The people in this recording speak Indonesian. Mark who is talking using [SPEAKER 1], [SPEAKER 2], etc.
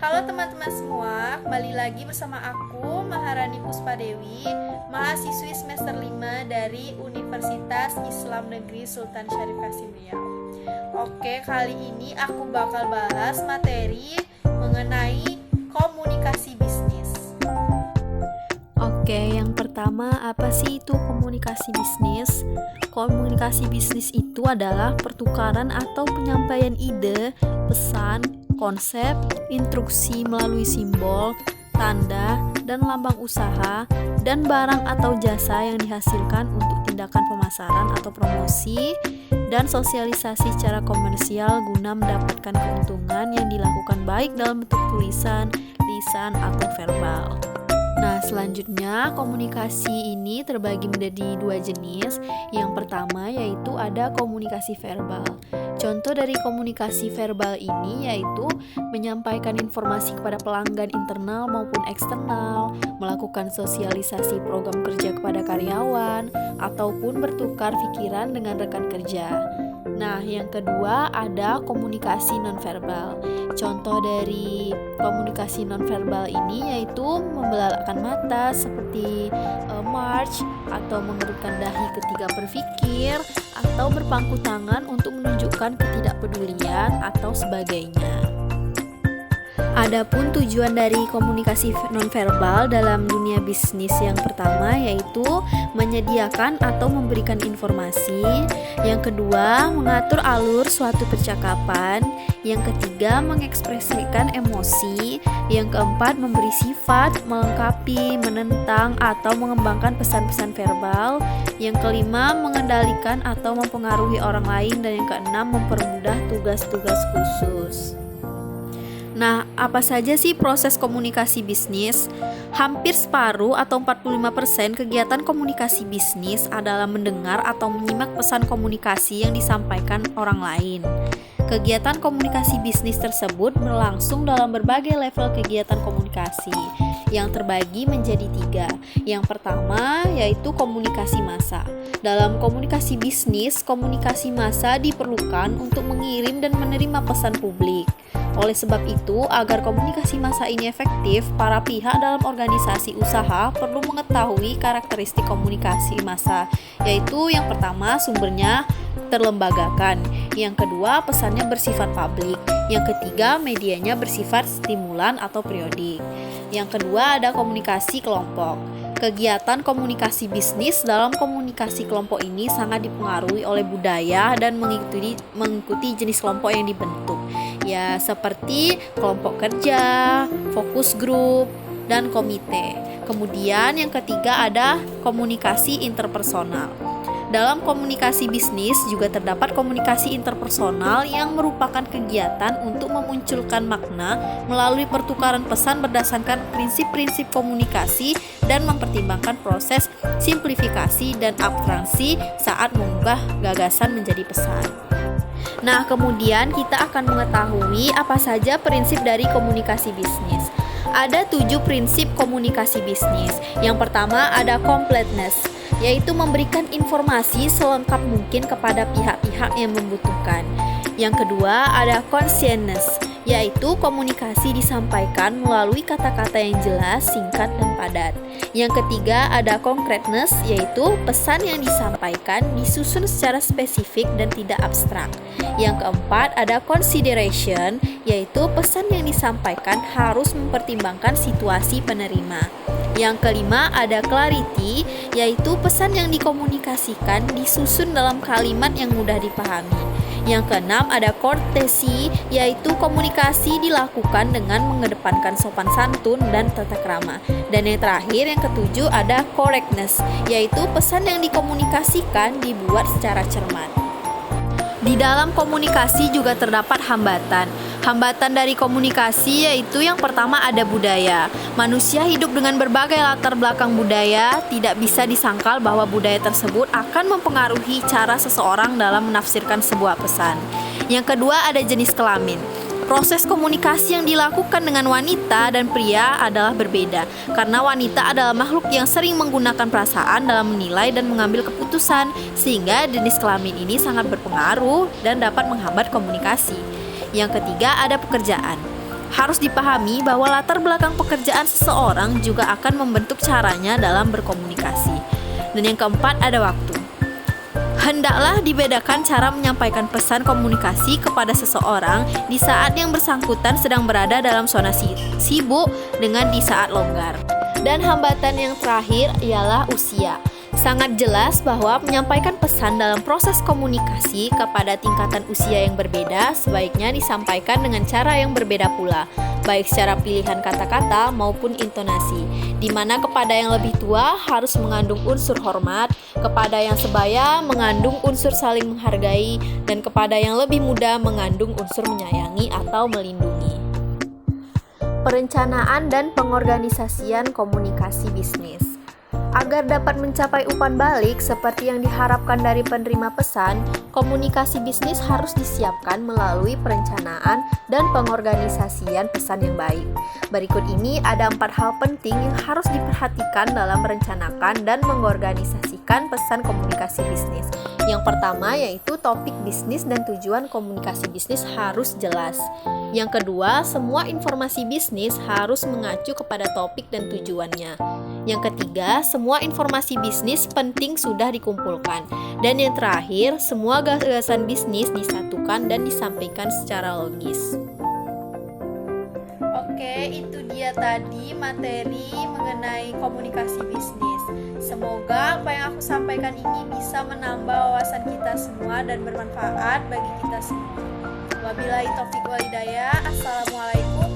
[SPEAKER 1] Halo teman-teman semua, kembali lagi bersama aku Maharani Puspadewi, mahasiswi semester 5 dari Universitas Islam Negeri Sultan Syarif Qasim Riau. Oke, kali ini aku bakal bahas materi mengenai komunikasi bisnis.
[SPEAKER 2] Oke, yang pertama, apa sih itu komunikasi bisnis? Komunikasi bisnis itu adalah pertukaran atau penyampaian ide, pesan, konsep, instruksi melalui simbol, tanda, dan lambang usaha, dan barang atau jasa yang dihasilkan untuk tindakan pemasaran atau promosi, dan sosialisasi secara komersial guna mendapatkan keuntungan yang dilakukan baik dalam bentuk tulisan, lisan, atau verbal. Nah, selanjutnya komunikasi ini terbagi menjadi dua jenis. Yang pertama yaitu ada komunikasi verbal. Contoh dari komunikasi verbal ini yaitu menyampaikan informasi kepada pelanggan internal maupun eksternal, melakukan sosialisasi program kerja kepada karyawan, ataupun bertukar pikiran dengan rekan kerja. Nah, yang kedua ada komunikasi nonverbal. Contoh dari komunikasi nonverbal ini yaitu membelalakkan mata seperti march atau mengerutkan dahi ketika berpikir atau berpangku tangan untuk menunjukkan ketidakpedulian atau sebagainya. Adapun tujuan dari komunikasi nonverbal dalam dunia bisnis yang pertama yaitu menyediakan atau memberikan informasi, yang kedua mengatur alur suatu percakapan, yang ketiga mengekspresikan emosi, yang keempat memberi sifat, melengkapi, menentang atau mengembangkan pesan-pesan verbal, yang kelima mengendalikan atau mempengaruhi orang lain, dan yang keenam mempermudah tugas-tugas khusus. Nah, apa saja sih proses komunikasi bisnis? Hampir separuh atau 45% kegiatan komunikasi bisnis adalah mendengar atau menyimak pesan komunikasi yang disampaikan orang lain. Kegiatan komunikasi bisnis tersebut berlangsung dalam berbagai level kegiatan komunikasi yang terbagi menjadi 3. Yang pertama yaitu komunikasi massa. Dalam komunikasi bisnis, komunikasi massa diperlukan untuk mengirim dan menerima pesan publik. Oleh sebab itu, agar komunikasi massa ini efektif, para pihak dalam organisasi usaha perlu mengetahui karakteristik komunikasi massa, yaitu yang pertama sumbernya terlembagakan, yang kedua pesannya bersifat publik, yang ketiga medianya bersifat stimulan atau periodik. Yang kedua ada komunikasi kelompok. Kegiatan komunikasi bisnis dalam komunikasi kelompok ini sangat dipengaruhi oleh budaya dan mengikuti jenis kelompok yang dibentuk. Ya, seperti kelompok kerja, fokus grup, dan komite. Kemudian yang ketiga ada komunikasi interpersonal. Dalam komunikasi bisnis juga terdapat komunikasi interpersonal yang merupakan kegiatan untuk memunculkan makna melalui pertukaran pesan berdasarkan prinsip-prinsip komunikasi dan mempertimbangkan proses simplifikasi dan abstraksi saat mengubah gagasan menjadi pesan. Nah, kemudian kita akan mengetahui apa saja prinsip dari komunikasi bisnis. Ada 7 prinsip komunikasi bisnis. Yang pertama ada completeness, yaitu memberikan informasi selengkap mungkin kepada pihak-pihak yang membutuhkan. Yang kedua ada conscientiousness, yaitu komunikasi disampaikan melalui kata-kata yang jelas, singkat, dan padat. Yang ketiga ada concreteness, yaitu pesan yang disampaikan disusun secara spesifik dan tidak abstrak. Yang keempat ada consideration, yaitu pesan yang disampaikan harus mempertimbangkan situasi penerima. Yang kelima ada clarity, yaitu pesan yang dikomunikasikan disusun dalam kalimat yang mudah dipahami. Yang keenam ada courtesy, yaitu komunikasi dilakukan dengan mengedepankan sopan santun dan tata krama. Dan yang terakhir yang ketujuh ada correctness, yaitu pesan yang dikomunikasikan dibuat secara cermat. Di dalam komunikasi juga terdapat hambatan. Hambatan dari komunikasi yaitu yang pertama ada budaya. Manusia hidup dengan berbagai latar belakang budaya, tidak bisa disangkal bahwa budaya tersebut akan mempengaruhi cara seseorang dalam menafsirkan sebuah pesan. Yang kedua ada jenis kelamin. Proses komunikasi yang dilakukan dengan wanita dan pria adalah berbeda, karena wanita adalah makhluk yang sering menggunakan perasaan dalam menilai dan mengambil keputusan, sehingga jenis kelamin ini sangat berpengaruh dan dapat menghambat komunikasi. Yang ketiga ada pekerjaan. Harus dipahami bahwa latar belakang pekerjaan seseorang juga akan membentuk caranya dalam berkomunikasi. Dan yang keempat ada waktu. Hendaklah dibedakan cara menyampaikan pesan komunikasi kepada seseorang di saat yang bersangkutan sedang berada dalam zona sibuk dengan di saat longgar. Dan hambatan yang terakhir ialah usia. Sangat jelas bahwa menyampaikan pesan dalam proses komunikasi kepada tingkatan usia yang berbeda sebaiknya disampaikan dengan cara yang berbeda pula, baik secara pilihan kata-kata maupun intonasi, di mana kepada yang lebih tua harus mengandung unsur hormat, kepada yang sebaya mengandung unsur saling menghargai, dan kepada yang lebih muda mengandung unsur menyayangi atau melindungi. Perencanaan dan pengorganisasian komunikasi bisnis. Agar dapat mencapai umpan balik seperti yang diharapkan dari penerima pesan, komunikasi bisnis harus disiapkan melalui perencanaan dan pengorganisasian pesan yang baik. Berikut ini ada 4 hal penting yang harus diperhatikan dalam merencanakan dan mengorganisasikan pesan komunikasi bisnis. Yang pertama yaitu topik bisnis dan tujuan komunikasi bisnis harus jelas. Yang kedua, semua informasi bisnis harus mengacu kepada topik dan tujuannya. Yang ketiga, semua informasi bisnis penting sudah dikumpulkan. Dan yang terakhir, semua gagasan bisnis disatukan dan disampaikan secara logis.
[SPEAKER 1] Oke, itu dia tadi materi mengenai komunikasi bisnis. Semoga apa yang aku sampaikan ini bisa menambah wawasan kita semua dan bermanfaat bagi kita semua. Wabillahi taufiq walhidayah. Assalamualaikum